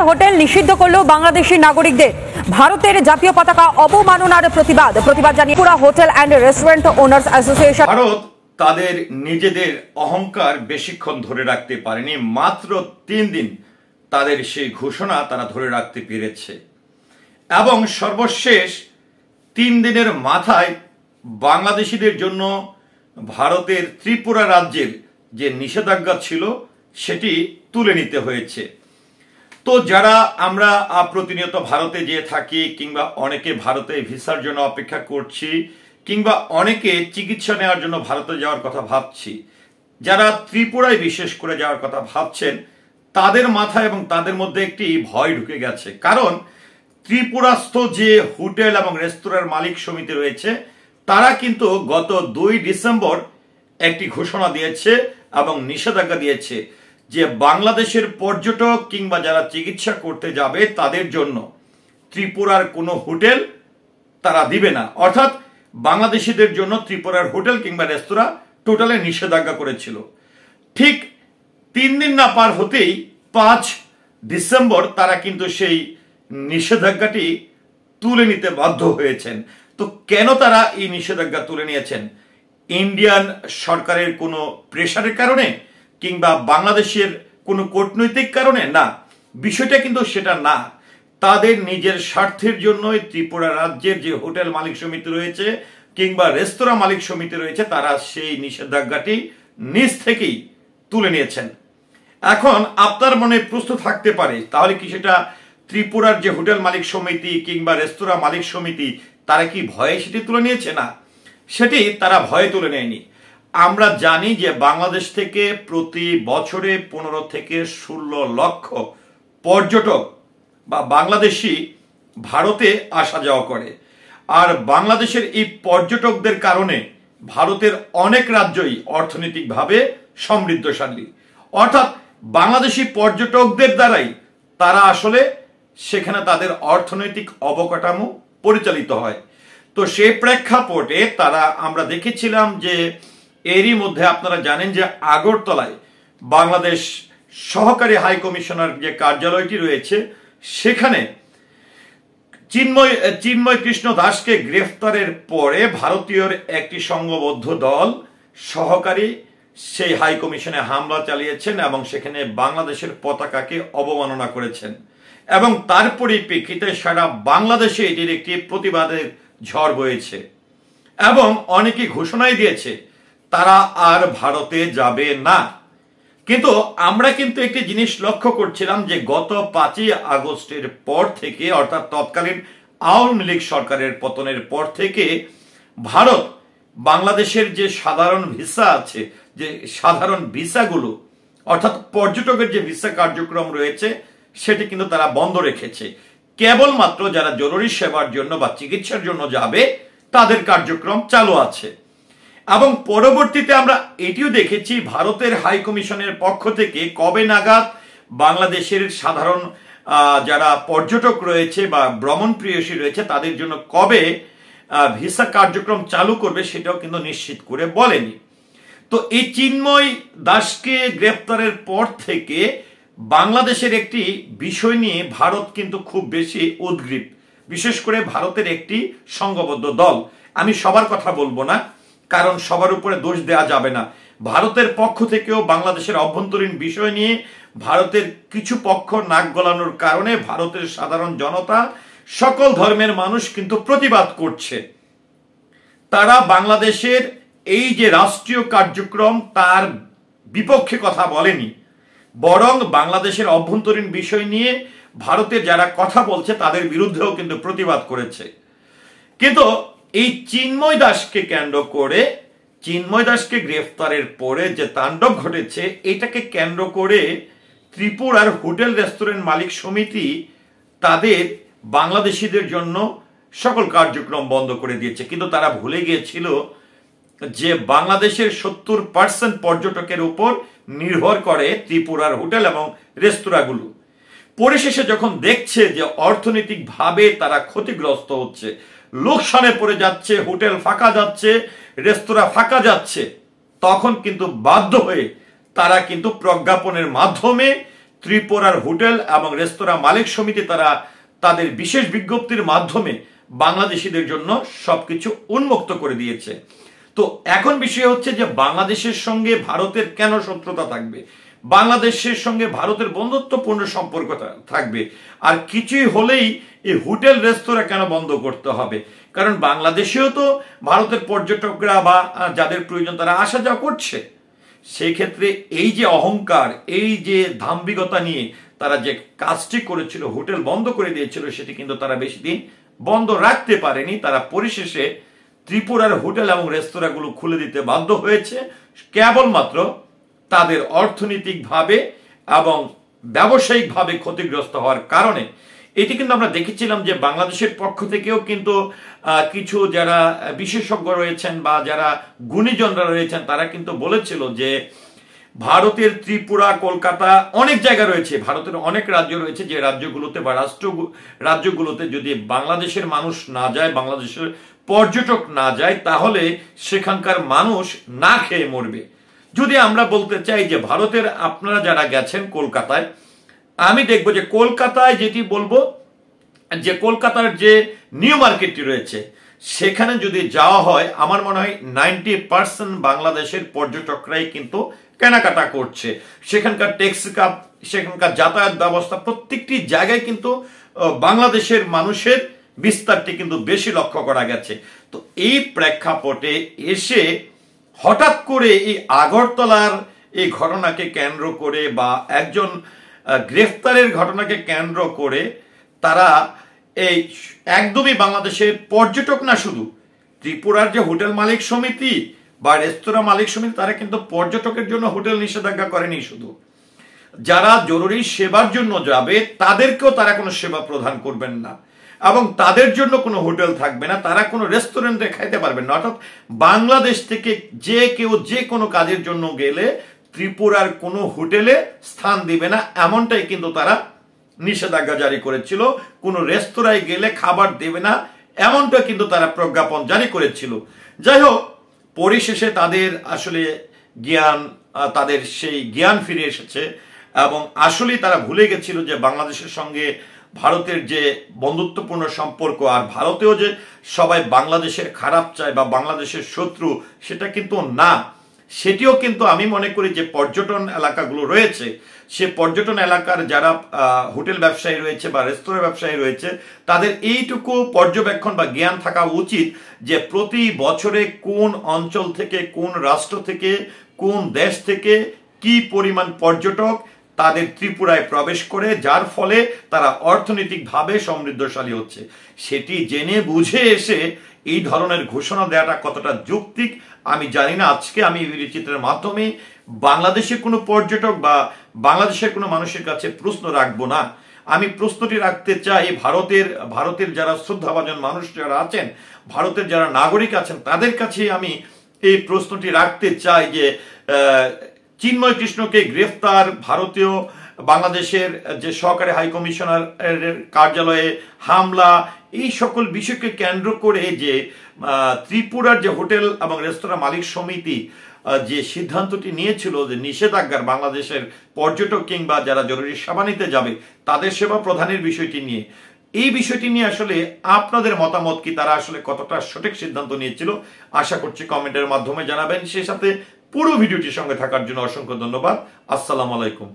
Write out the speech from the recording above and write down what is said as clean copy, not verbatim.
Hotel নিষিদ্ধ করলো বাংলাদেশি নাগরিকদের। ভারতের জাতীয় পতাকা অবমাননার প্রতিবাদ জানিয়ে Tripura hotel and restaurant owners association. Bharat তাদের নিজেদের অহংকার বেশিক্ষণ ধরে রাখতে পারেনি, মাত্র 3 দিন তাদের সেই ঘোষণা তারা ধরে রাখতে পেরেছে এবং সর্বশেষ 3 দিনের মাথায় বাংলাদেশিদের জন্য ভারতের ত্রিপুরা রাজ্যের যে নিষেধাজ্ঞা ছিল সেটি তুলে নিতে হয়েছে। তো যারা আমরা প্রতিনিয়ত ভারতে যেয়ে থাকি কিংবা অনেকে ভারতে ভিসার জন্য অপেক্ষা করছি কিংবা অনেকে চিকিৎসা নেওয়ার জন্য ভারতে যাওয়ার কথা ভাবছি, যারা ত্রিপুরায় বিশেষ করে যাওয়ার কথা ভাবছেন তাদের মাথায় এবং তাদের মধ্যে একটি ভয় ঢুকে গেছে। কারণ ত্রিপুরাস্থ যে হোটেল এবং রেস্তোরাঁর মালিক সমিতি রয়েছে তারা কিন্তু গত 2 ডিসেম্বর একটি ঘোষণা দিয়েছে এবং নিষেধাজ্ঞা দিয়েছে যে বাংলাদেশের পর্যটক কিংবা যারা চিকিৎসা করতে যাবে তাদের জন্য ত্রিপুরার কোনো হোটেল তারা দিবে না। অর্থাৎ বাংলাদেশিদের জন্য ত্রিপুরার হোটেল কিংবা রেস্তোরাঁ টোটালে নিষেধাজ্ঞা করেছিল। ঠিক 3 দিন না পার হতেই 5 ডিসেম্বর তারা কিন্তু সেই নিষেধাজ্ঞাটি তুলে নিতে বাধ্য হয়েছেন। তো কেন তারা এই নিষেধাজ্ঞা তুলে নিয়েছেন? ইন্ডিয়ান সরকারের কোনো প্রেশারের কারণে কিংবা বাংলাদেশের কোনো কূটনৈতিক কারণে? না, বিষয়টা কিন্তু সেটা না। তাদের নিজের স্বার্থের জন্যই ত্রিপুরা রাজ্যের যে হোটেল মালিক সমিতি রয়েছে কিংবা রেস্তোরাঁ মালিক সমিতি রয়েছে তারা সেই নিষেধাজ্ঞাটি নিজ থেকেই তুলে নিয়েছেন। এখন আপনার মনে প্রশ্ন থাকতে পারে, তাহলে কি সেটা ত্রিপুরার যে হোটেল মালিক সমিতি কিংবা রেস্তোরাঁ মালিক সমিতি তারা কি ভয়ে সেটি তুলে নিয়েছে? না, সেটি তারা ভয়ে তুলে নেয়নি। আমরা জানি যে বাংলাদেশ থেকে প্রতি বছরে 15 থেকে 16 লক্ষ পর্যটক বা বাংলাদেশি ভারতে আসা যাওয়া করে। আর বাংলাদেশের এই পর্যটকদের কারণে ভারতের অনেক রাজ্যই অর্থনৈতিকভাবে সমৃদ্ধশালী। অর্থাৎ বাংলাদেশি পর্যটকদের দ্বারাই তারা আসলে সেখানে তাদের অর্থনৈতিক অবকাঠামো পরিচালিত হয়। তো সেই প্রেক্ষাপটে তারা আমরা দেখেছিলাম যে এরই মধ্যে আপনারা জানেন যে আগরতলায় বাংলাদেশ সহকারী হাই কমিশনার যে কার্যালয়টি রয়েছে সেখানে চিন্ময় কৃষ্ণ দাসকে গ্রেফতারের পরে ভারতীয় একটি সংঘবদ্ধ দল সহকারী সেই হাই কমিশনে হামলা চালিয়েছেন এবং সেখানে বাংলাদেশের পতাকাকে অবমাননা করেছেন এবং তার পরিপ্রেক্ষিতে সারা বাংলাদেশে এটির একটি প্রতিবাদের ঝড় বয়েছে এবং অনেকে ঘোষণাই দিয়েছে তারা আর ভারতে যাবে না। কিন্তু আমরা কিন্তু একটি জিনিস লক্ষ্য করছিলাম যে গত 5ই আগস্টের পর থেকে, অর্থাৎ তৎকালীন আওয়ামী লীগ সরকারের পতনের পর থেকে ভারত বাংলাদেশের যে সাধারণ ভিসা আছে, যে সাধারণ ভিসাগুলো অর্থাৎ পর্যটকের যে ভিসা কার্যক্রম রয়েছে সেটি কিন্তু তারা বন্ধ রেখেছে। কেবলমাত্র যারা জরুরি সেবার জন্য বা চিকিৎসার জন্য যাবে তাদের কার্যক্রম চালু আছে। এবং পরবর্তীতে আমরা এটিও দেখেছি ভারতের হাই কমিশনের পক্ষ থেকে কবে নাগাদ বাংলাদেশের সাধারণ যারা পর্যটক রয়েছে বা ভ্রমণ প্রিয়সী রয়েছে তাদের জন্য কবে ভিসা কার্যক্রম চালু করবে সেটাও কিন্তু নিশ্চিত করে বলেনি। তো এই চিন্ময় দাসকে গ্রেপ্তারের পর থেকে বাংলাদেশের একটি বিষয় নিয়ে ভারত কিন্তু খুব বেশি উদ্গ্রীব, বিশেষ করে ভারতের একটি সংঘবদ্ধ দল। আমি সবার কথা বলবো না, কারণ সবার উপরে দোষ দেওয়া যাবে না। ভারতের পক্ষ থেকেও বাংলাদেশের অভ্যন্তরীণ বিষয় নিয়ে ভারতের কিছু পক্ষ নাক গলানোর কারণে ভারতের সাধারণ জনতা, সকল ধর্মের মানুষ কিন্তু প্রতিবাদ করছে। তারা বাংলাদেশের এই যে রাষ্ট্রীয় কার্যক্রম তার বিপক্ষে কথা বলেনি, বরং বাংলাদেশের অভ্যন্তরীণ বিষয় নিয়ে ভারতের যারা কথা বলছে তাদের বিরুদ্ধেও কিন্তু প্রতিবাদ করেছে। কিন্তু এই চিন্ময় দাসকে কেন্দ্র করে, চিন্ময় দাসকে গ্রেফতারের পরে যে তাণ্ডব ঘটেছে এটাকে কেন্দ্র করে ত্রিপুরার হোটেল রেস্টুরেন্ট মালিক সমিতি তাদের বাংলাদেশিদের জন্য সকল কার্যক্রম বন্ধ করে দিয়েছে। কিন্তু তারা ভুলে গিয়েছিল যে বাংলাদেশের 70% পর্যটকের উপর নির্ভর করে ত্রিপুরার হোটেল এবং রেস্তোরাঁগুলো। পরিশেষে যখন দেখছে যে অর্থনৈতিকভাবে তারা ক্ষতিগ্রস্ত হচ্ছে, লোকসানে পড়ে যাচ্ছে, হোটেল ফাঁকা যাচ্ছে, রেস্তোরাঁ ফাঁকা যাচ্ছে, তখন কিন্তু বাধ্য হয়ে তারা কিন্তু প্রজ্ঞাপনের মাধ্যমে ত্রিপুরার হোটেল এবং রেস্তোরাঁ মালিক সমিতি তারা তাদের বিশেষ বিজ্ঞপ্তির মাধ্যমে বাংলাদেশিদের জন্য সবকিছু উন্মুক্ত করে দিয়েছে। তো এখন বিষয় হচ্ছে যে বাংলাদেশের সঙ্গে ভারতের কেন শত্রুতা থাকবে, বাংলাদেশের সঙ্গে ভারতের বন্ধুত্বপূর্ণ সম্পর্ক থাকবে, আর কিছুই হলেই এই হোটেল রেস্তোরাঁ কেন বন্ধ করতে হবে? কারণ বাংলাদেশেও তো ভারতের পর্যটকরা বা যাদের প্রয়োজন তারা আসা যাওয়া করছে। সেই ক্ষেত্রে এই যে অহংকার, এই যে দাম্ভিকতা নিয়ে তারা যে কাজটি করেছিল, হোটেল বন্ধ করে দিয়েছিল, সেটি কিন্তু তারা বেশি দিন বন্ধ রাখতে পারেনি। তারা পরিশেষে ত্রিপুরার হোটেল এবং রেস্তোরাঁগুলো খুলে দিতে বাধ্য হয়েছে কেবলমাত্র তাদের অর্থনৈতিকভাবে এবং ব্যবসায়িকভাবে ক্ষতিগ্রস্ত হওয়ার কারণে। এটি কিন্তু আমরা দেখেছিলাম যে বাংলাদেশের পক্ষ থেকেও কিন্তু কিছু যারা বিশেষজ্ঞ রয়েছেন বা যারা গুণীজনরা রয়েছেন তারা কিন্তু বলেছিল যে ভারতের ত্রিপুরা, কলকাতা অনেক জায়গা রয়েছে, ভারতের অনেক রাজ্য রয়েছে, যে রাজ্যগুলোতে বা রাজ্যগুলোতে যদি বাংলাদেশের মানুষ না যায়, বাংলাদেশের পর্যটক না যায়, তাহলে সেখানকার মানুষ না খেয়ে মরবে। যদি আমরা বলতে চাই যে ভারতের আপনারা যারা গেছেন কলকাতায়, আমি দেখবো যে কলকাতায় যেটি বলবো যে কলকাতার যে নিউ মার্কেটটি রয়েছে সেখানে যদি যাওয়া হয়, আমার মনে হয় 90% বাংলাদেশের পর্যটকরাই কিন্তু কেনাকাটা করছে। সেখানকার ট্যাক্সি কাপ, সেখানকার যাতায়াত ব্যবস্থা, প্রত্যেকটি জায়গায় কিন্তু বাংলাদেশের মানুষের বিস্তারটি কিন্তু বেশি লক্ষ্য করা গেছে। তো এই প্রেক্ষাপটে এসে হঠাৎ করে এই আগরতলার এই ঘটনাকে কেন্দ্র করে বা একজন গ্রেফতারের ঘটনাকে কেন্দ্র করে তারা এই একদমই বাংলাদেশের পর্যটক না, শুধু ত্রিপুরার যে হোটেল মালিক সমিতি বা রেস্তোরাঁ মালিক সমিতি তারা কিন্তু পর্যটকের জন্য হোটেল নিষেধাজ্ঞা করেনি, শুধু যারা জরুরি সেবার জন্য যাবে তাদেরকেও তারা কোনো সেবা প্রদান করবেন না এবং তাদের জন্য কোনো হোটেল থাকবে না, তারা কোনো রেস্টুরেন্টে খাইতে পারবেন না। অর্থাৎ বাংলাদেশ থেকে যে কেউ যে কোনো কাজের জন্য গেলে ত্রিপুরার কোনো হোটেলে স্থান দিবে না, এমনটাই কিন্তু তারা নিষেধাজ্ঞা জারি করেছিল। কোনো রেস্তোরাঁয় গেলে খাবার দেবে না, এমনটা কিন্তু তারা প্রজ্ঞাপন জারি করেছিল। যাই হোক, পরিশেষে তাদের আসলে তাদের সেই জ্ঞান ফিরে এসেছে এবং আসলেই তারা ভুলে গেছিল যে বাংলাদেশের সঙ্গে ভারতের যে বন্ধুত্বপূর্ণ সম্পর্ক, আর ভারতেও যে সবাই বাংলাদেশের খারাপ চায় বা বাংলাদেশের শত্রু, সেটা কিন্তু না। সেটিও কিন্তু আমি মনে করি যে পর্যটন এলাকাগুলো রয়েছে, সে পর্যটন এলাকার যারা হোটেল ব্যবসায়ী রয়েছে বা রেস্তোরাঁ ব্যবসায়ী রয়েছে তাদের এইটুকু পর্যবেক্ষণ বা জ্ঞান থাকা উচিত যে প্রতি বছরে কোন অঞ্চল থেকে, কোন রাষ্ট্র থেকে, কোন দেশ থেকে কি পরিমাণ পর্যটক তাদের ত্রিপুরায় প্রবেশ করে, যার ফলে তারা অর্থনৈতিকভাবে সমৃদ্ধশালী হচ্ছে। সেটি জেনে বুঝে এসে এই ধরনের ঘোষণা দেওয়াটা কতটা যৌক্তিক আমি জানি না। আজকে আমি এই ভিডিওচিত্রের মাধ্যমে বাংলাদেশের কোনো পর্যটক বা বাংলাদেশের কোনো মানুষের কাছে প্রশ্ন রাখবো না। আমি প্রশ্নটি রাখতে চাই ভারতের যারা শ্রদ্ধাভাজন মানুষ যারা আছেন, ভারতের যারা নাগরিক আছেন, তাদের কাছে আমি এই প্রশ্নটি রাখতে চাই যে চিন্ময় কৃষ্ণকে গ্রেফতার, ভারতীয় বাংলাদেশের যে সহকারী হাই কমিশনার কার্যালয়ে হামলা, এই সকল বিষয়কে কেন্দ্র করে যে ত্রিপুরার যে হোটেল এবং রেস্তোরাঁ মালিক সমিতি যে সিদ্ধান্তটি নিয়েছিল যে নিষেধাজ্ঞার বাংলাদেশের পর্যটক কিংবা যারা জরুরি সেবা নিতে যাবে তাদের সেবা প্রদানের বিষয়টি নিয়ে, এই বিষয়টি নিয়ে আসলে আপনাদের মতামত কি, তারা আসলে কতটা সঠিক সিদ্ধান্ত নিয়েছিল, আশা করছি কমেন্টের মাধ্যমে জানাবেন। সেই সাথে পুরো ভিডিওটির সঙ্গে থাকার জন্য অসংখ্য ধন্যবাদ। আসসালামু আলাইকুম।